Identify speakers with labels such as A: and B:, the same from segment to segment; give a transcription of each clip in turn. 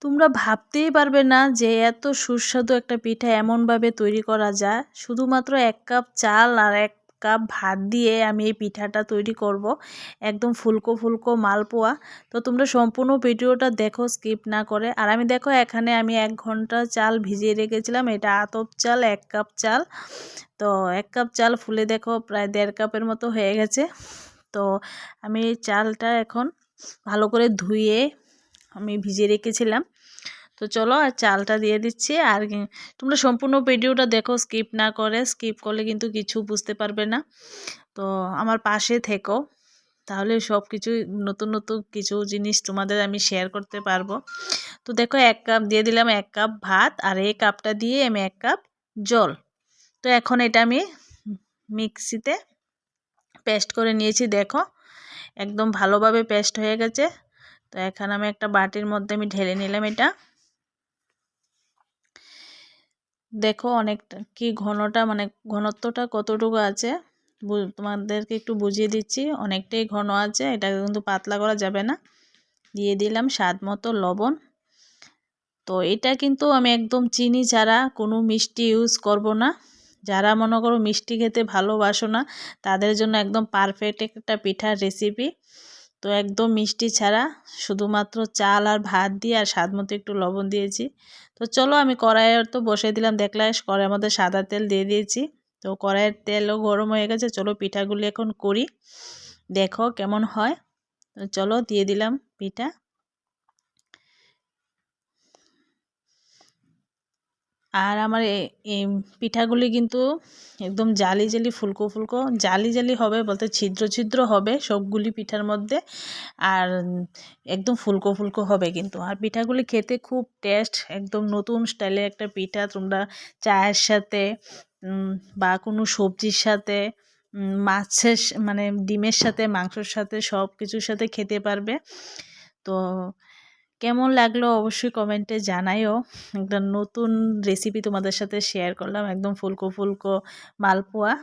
A: তোমরা ভাবতেই পারবে না যে এত সুস্বাদু একটা পিঠা এমনভাবে তৈরি করা যায়। শুধুমাত্র ১ কাপ চাল আর ১ কাপ ভাত দিয়ে আমি এই পিঠাটা তৈরি করব। একদম ফুলকো ফুলকো মালপোয়া। তো তোমরা সম্পূর্ণ ভিডিওটা দেখো স্কিপ না করে। আর আমি দেখো এখানে আমি ১ ঘন্টা চাল ভিজিয়ে রেখেছিলাম। এটা আতপ চাল ১ কাপ চাল। তো ১ কাপ চাল ফুলে দেখো প্রায় ১.৫ কাপের মতো হয়ে গেছে। তো আমি এই চালটা এখন ভালো করে ধুয়ে আমি ভিজিয়ে রেখেছিলাম। তো চলো আর চালটা দিয়ে দিচ্ছি। আর তোমরা সম্পূর্ণ ভিডিওটা দেখো স্কিপ না করে। স্কিপ করলে কিন্তু কিছু বুঝতে পারবে না। তো আমার পাশে থেকো, তাহলে সব কিছুই নতুন নতুন কিছু জিনিস তোমাদের আমি শেয়ার করতে পারবো। তো দেখো ১ কাপ দিয়ে দিলাম, ১ কাপ ভাত আর এই কাপটা দিয়ে আমি ১ কাপ জল। তো এখন এটা আমি মিক্সিতে পেস্ট করে নিয়েছি। দেখো একদম ভালোভাবে পেস্ট হয়ে গেছে। তো এখন আমি একটা বাটির মধ্যে আমি ঢেলে নিলাম এটা। দেখো অনেকটা কি ঘনটা, মানে ঘনত্বটা কতটুকু আছে তোমাদেরকে একটু বুঝিয়ে দিচ্ছি। অনেকটাই ঘন আছে, এটা কিন্তু পাতলা করা যাবে না। দিয়ে দিলাম স্বাদ মতো লবণ। তো এটা কিন্তু আমি একদম চিনি ছাড়া কোনো মিষ্টি ইউজ করব না। যারা মনে করো মিষ্টি খেতে ভালোবাসো না তাদের জন্য একদম পারফেক্ট একটা পিঠার রেসিপি। তো একদম মিষ্টি ছাড়া শুধুমাত্র চাল আর ভাত দিয়ে আর স্বাদ মতো একটু লবণ দিয়েছি। তো চলো আমি কড়াইয়ে তো বসিয়ে দিলাম, দেখলে কড়াইয়ের মধ্যে সাদা তেল দিয়ে দিয়েছি। তো কড়াইয়ের তেলও গরম হয়ে গেছে, চলো পিঠাগুলি এখন করি, দেখো কেমন হয়। তো চলো দিয়ে দিলাম পিঠা। আর আমার এই পিঠাগুলি কিন্তু একদম জালি জালি ফুলকো ফুলকো, জালি জালি হবে বলতে ছিদ্র ছিদ্র হবে সবগুলি পিঠার মধ্যে। আর একদম ফুলকো ফুলকো হবে কিন্তু। আর পিঠাগুলি খেতে খুব টেস্ট, একদম নতুন স্টাইলের একটা পিঠা। তোমরা চায়ের সাথে বা কোনো সবজির সাথে, মাছের মানে ডিমের সাথে, মাংসর সাথে, সব কিছুর সাথে খেতে পারবে। তো কেমন লাগলো অবশ্যই কমেন্টে জানাইও। একটা নতুন রেসিপি তোমাদের সাথে শেয়ার করলাম। একদম ফুলকো ফুলকো মালপোয়া,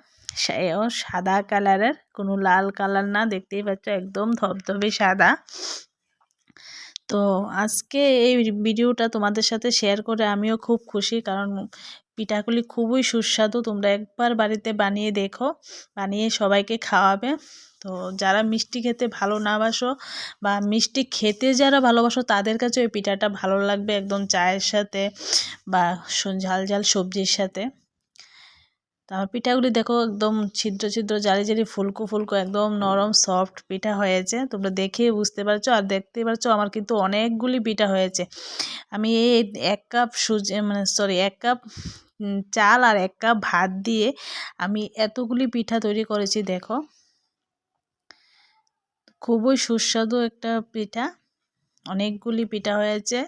A: সেও সাদা কালারের, কোনো লাল কালার না, দেখতেই পাচ্ছ একদম ধবধবে সাদা। তো আজকে এই ভিডিওটা তোমাদের সাথে শেয়ার করে আমিও খুব খুশি, কারণ পিঠাগুলি খুবই সুস্বাদু। তোমরা একবার বাড়িতে বানিয়ে দেখো, বানিয়ে সবাইকে খাওয়াবে। তো যারা মিষ্টি খেতে ভালো না বাসো বা মিষ্টি খেতে যারা ভালোবাসো তাদের কাছে ওই পিঠাটা ভালো লাগবে, একদম চায়ের সাথে বা ঝাল ঝাল সবজির সাথে। তারপর পিঠাগুলি দেখো একদম ছিদ্র ছিদ্র জালি জালি ফুলকো ফুলকো, একদম নরম সফট পিঠা হয়েছে। তোমরা দেখেই বুঝতে পারছো। আর দেখতেই পারছো আমার কিন্তু অনেকগুলি পিঠা হয়েছে। আমি এই ১ কাপ সুজি, মানে সরি ১ কাপ চাল আর ১ কাপ ভাত দিয়ে আমি এতগুলি পিঠা তৈরি করেছি। দেখো খুবই সুস্বাদু একটা পিঠা, অনেকগুলি পিঠা হয়েছে।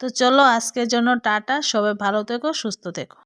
A: তো চলো আজকের জন্য টাটা, সবাই ভালো থেকো, সুস্থ থেকো।